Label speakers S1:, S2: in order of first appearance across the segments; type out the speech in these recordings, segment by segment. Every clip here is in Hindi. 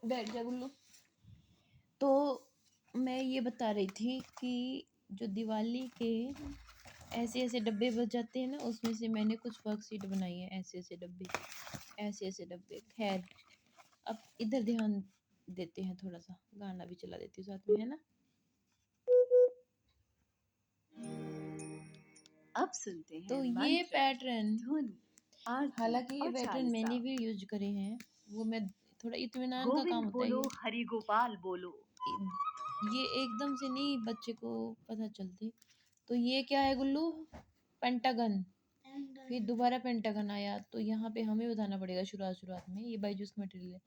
S1: बैठ जा गुल्लू। तो मैं ये बता रही थी कि जो दिवाली के ऐसे ऐसे डब्बे बच जाते हैं ना, उसमें से मैंने कुछ वर्कशीट बनाई है। ऐसे ऐसे डब्बे, ऐसे ऐसे डब्बे। खैर, अब इधर ध्यान देते हैं, थोड़ा सा गाना भी चला देती हूँ साथ में, है ना।
S2: अब सुनते हैं
S1: तो ये
S2: मंत्र,
S1: पैटर्न,
S2: धुन, आरती
S1: हालांकि ये
S2: और
S1: पैटर्न
S2: चालीसा।
S1: मैंने भी यूज करे हैं, वो मैं थोड़ा इत्मीनान का काम
S2: गोविंद
S1: होता है
S2: बोलो,
S1: ये।
S2: हरि गोपाल बोलो।
S1: ये एकदम से नहीं बच्चे को पता चलती। तो ये क्या है गुल्लू? पेंटागन। फिर दोबारा पेंटागन आया, तो यहाँ पे हमें बताना पड़ेगा शुरुआत शुरुआत में, ये बाईजूस का मटेरियल है,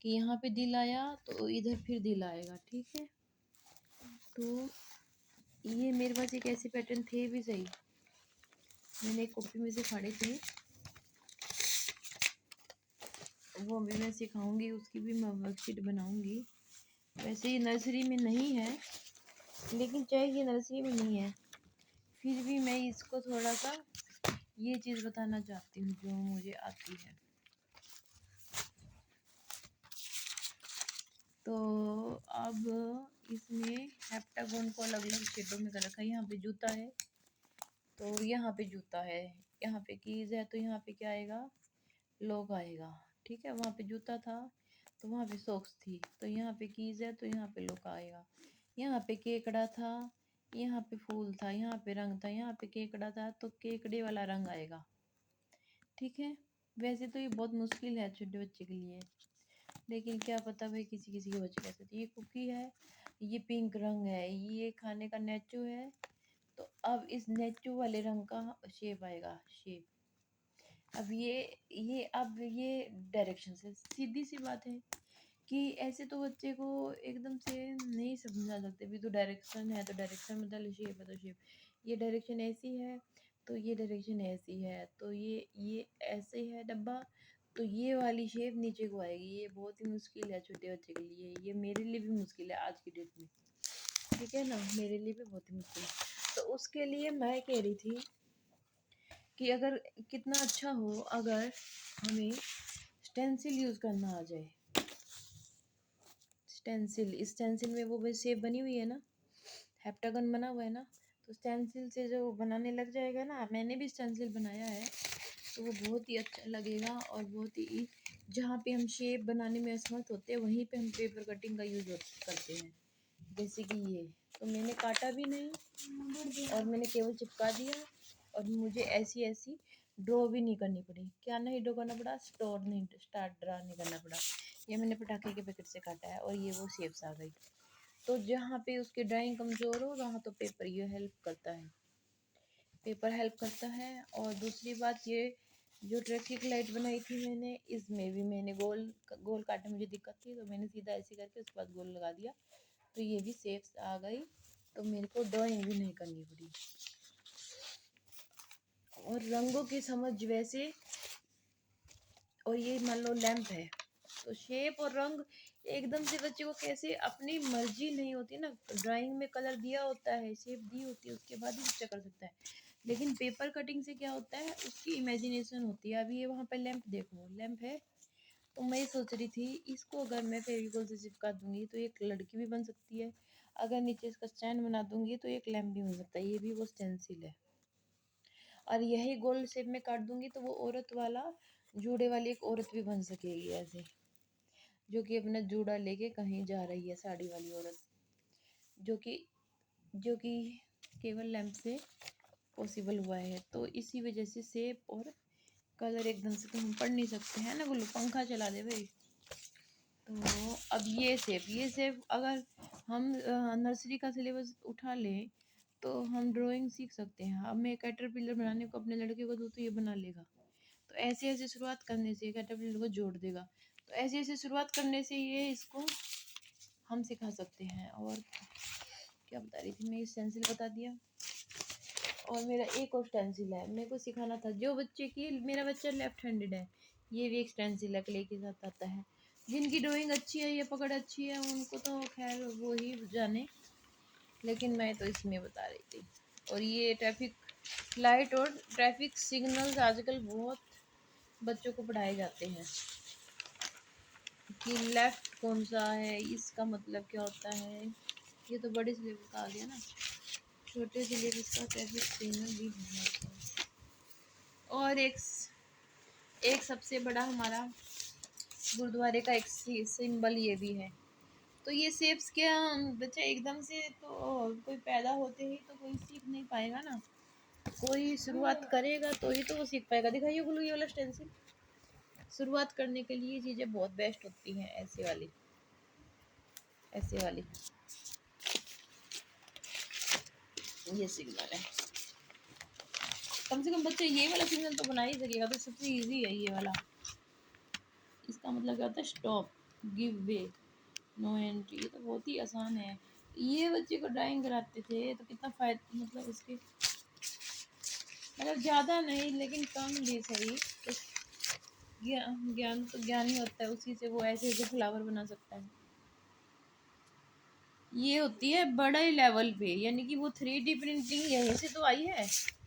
S1: कि यहाँ पे दिल आया तो इधर फिर दिल आएगा, ठीक है। तो ये मेरे पास एक ऐसे पैटर्न थे भी सही, मैंने एक कॉपी में से फाड़े थे, वो भी मैं सिखाऊंगी, उसकी भी मैं वर्कशीट बनाऊंगी। वैसे ये नर्सरी में नहीं है, लेकिन चाहे ये नर्सरी में नहीं है, फिर भी मैं इसको थोड़ा सा ये चीज़ बताना चाहती हूँ जो मुझे आती है। तो अब इसमें हेप्टागोन को अलग अलग शेडों में कर रखा है। यहाँ पे जूता है तो यहाँ पे जूता है, यहाँ पे कीज है तो यहाँ पे क्या आएगा? लॉक आएगा, ठीक है। वहाँ पे जूता था तो वहाँ पे सॉक्स थी, तो यहाँ पे कीज है तो यहाँ पे लॉक आएगा। यहाँ पे केकड़ा था, यहाँ पे फूल था, यहाँ पे रंग था, यहाँ पे केकड़ा था तो केकड़े वाला रंग आएगा, ठीक है। वैसे तो ये बहुत मुश्किल है छोटे बच्चे के लिए, लेकिन क्या पता भाई किसी किसी के बच्चे कैसे। तो ये कुकी है, ये पिंक रंग है, ये खाने का नेचो है। तो अब इस नेचो वाले रंग का शेप आएगा, शेप। अब ये डायरेक्शन से सीधी सी बात है कि ऐसे तो बच्चे को एकदम से नहीं समझा सकते भी। तो डायरेक्शन है तो डायरेक्शन बदल, शेप है तो शेप। ये डायरेक्शन ऐसी है तो ये डायरेक्शन ऐसी है, तो ये ऐसे है डब्बा, तो ये वाली शेप नीचे को आएगी। ये बहुत ही मुश्किल है छोटे बच्चे के लिए, ये मेरे लिए भी मुश्किल है आज की डेट में, ठीक है ना, मेरे लिए भी बहुत ही मुश्किल है। तो उसके लिए मैं कह रही थी कि अगर कितना अच्छा हो अगर हमें स्टेंसिल यूज़ करना आ जाए। स्टेंसिल, इस स्टेंसिल में वो शेप बनी हुई है ना, हेप्टागन बना हुआ है ना, तो स्टेंसिल से जो बनाने लग जाएगा ना, मैंने भी स्टेंसिल बनाया है, तो वो बहुत ही अच्छा लगेगा। और बहुत ही, जहाँ पे हम शेप बनाने में असमर्थ होते हैं वहीं पे हम पेपर कटिंग का यूज़ करते हैं। जैसे कि ये तो मैंने काटा भी नहीं और मैंने केवल चिपका दिया, और मुझे ऐसी ऐसी ड्रॉ भी नहीं करनी पड़ी। क्या नहीं ड्रॉ करना पड़ा? स्टार्ट ड्रा नहीं करना पड़ा। ये मैंने पटाखे के पैकेट से काटा है और ये वो शेप्स आ गई। तो जहाँ पे उसकी ड्राइंग कमज़ोर हो वहाँ तो पेपर ये हेल्प करता है, पेपर हेल्प करता है। और दूसरी बात, ये जो ट्रैफिक लाइट बनाई थी मैंने, इसमें भी मैंने गोल गोल काटे, मुझे दिक्कत थी तो मैंने सीधा ऐसे करके उसके बाद गोल लगा दिया, तो ये भी शेप्स आ गई, तो मेरे को ड्राइंग भी नहीं करनी पड़ी। और रंगों की समझ वैसे, और ये मान लो लैंप है, तो शेप और रंग एकदम से बच्चे को कैसे, अपनी मर्जी नहीं होती ना। ड्राइंग में कलर दिया होता है, शेप दी होती है, उसके बाद ही बच्चा कर सकता है। लेकिन पेपर कटिंग से क्या होता है, उसकी इमेजिनेशन होती है। अभी ये वहाँ पे लैंप देखो, लैंप है, तो मैं सोच रही थी इसको अगर मैं फेविकोल से चिपका दूंगी तो एक लड़की भी बन सकती है, अगर नीचे इसका स्टैंड बना दूंगी तो एक लैंप भी बन सकता है। ये भी वो स्टेंसिल है। और यही गोल शेप में काट दूंगी तो वो औरत वाला, जूड़े वाली एक औरत भी बन सकेगी ऐसे, जो कि अपना जूड़ा लेके कहीं जा रही है, साड़ी वाली औरत, जो कि जो कि केवल लैंप से पॉसिबल हुआ है। तो इसी वजह से शेप और कलर एकदम से तो हम पढ़ नहीं सकते हैं ना गुल्लू, पंखा चला दे भाई। तो अब ये शेप अगर हम नर्सरी का सिलेबस उठा लें तो हम ड्राइंग सीख सकते हैं। अब मैं कैटरपिलर बनाने को अपने लड़के को दूँ तो ये बना लेगा। तो ऐसे ऐसे शुरुआत करने से कैटरपिलर को जोड़ देगा। तो ऐसे ऐसे शुरुआत करने से ये इसको हम सिखा सकते हैं। और क्या बता रही थी मैं, ये स्टेंसिल बता दिया। और मेरा एक और स्टेंसिल है, मेरे को सिखाना था जो बच्चे की, मेरा बच्चा लेफ्ट हैंडेड है, ये भी एक स्टेंसिल है, क्ले के साथ आता है। जिनकी ड्राइंग अच्छी है या पकड़ अच्छी है उनको तो खैर वो ही जाने, लेकिन मैं तो इसमें बता रही थी। और ये ट्रैफिक लाइट और ट्रैफिक सिग्नल्स आजकल बहुत बच्चों को पढ़ाए जाते हैं। कि लेफ्ट कौन सा है, इसका मतलब क्या होता है। ये तो बड़े सिलेबस का आ गया ना, छोटे सिलेबस का कैसे ट्रेनर भी बनना होता है। और एक सबसे बड़ा हमारा गुरुद्वारे का एक सिंबल ये भी है। तो ये शेप्स क्या बच्चा एकदम से तो कोई पैदा होते ही तो कोई सीख नहीं पाएगा ना, कोई शुरुआत करेगा तो ही तो वो सीख पाएगा। दिखाइए गुल्लू ये वाला स्टेंसिल, शुरुआत करने के लिए चीज़ें बहुत बेस्ट होती हैं। ऐसे वाली, ऐसे वाली ये सिग्नल है। कम से कम बच्चे ये वाला सिग्नल तो बना ही सकेगा, तो सबसे इजी है ये वाला। इसका मतलब क्या होता है, stop, give way, no entry. ये तो बहुत ही आसान है। ये बच्चे को ड्राइंग कराते थे तो कितना फायदा, मतलब उसके मतलब ज़्यादा नहीं लेकिन कम भी सही। तो ज्ञान तो ज्ञान ही होता है, उसी से वो ऐसे ऐसे फ्लावर बना सकता है। ये होती है बड़े लेवल पे, यानी कि वो 3D प्रिंटिंग यहीं से तो आई है।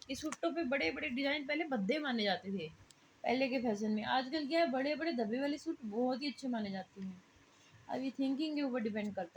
S1: इस सूटों पे बड़े बड़े डिजाइन पहले भद्दे माने जाते थे पहले के फैशन में। आजकल क्या है, बड़े बड़े दबे वाले सूट बहुत ही अच्छे माने जाते हैं। अब ये थिंकिंग के ऊपर डिपेंड करता है।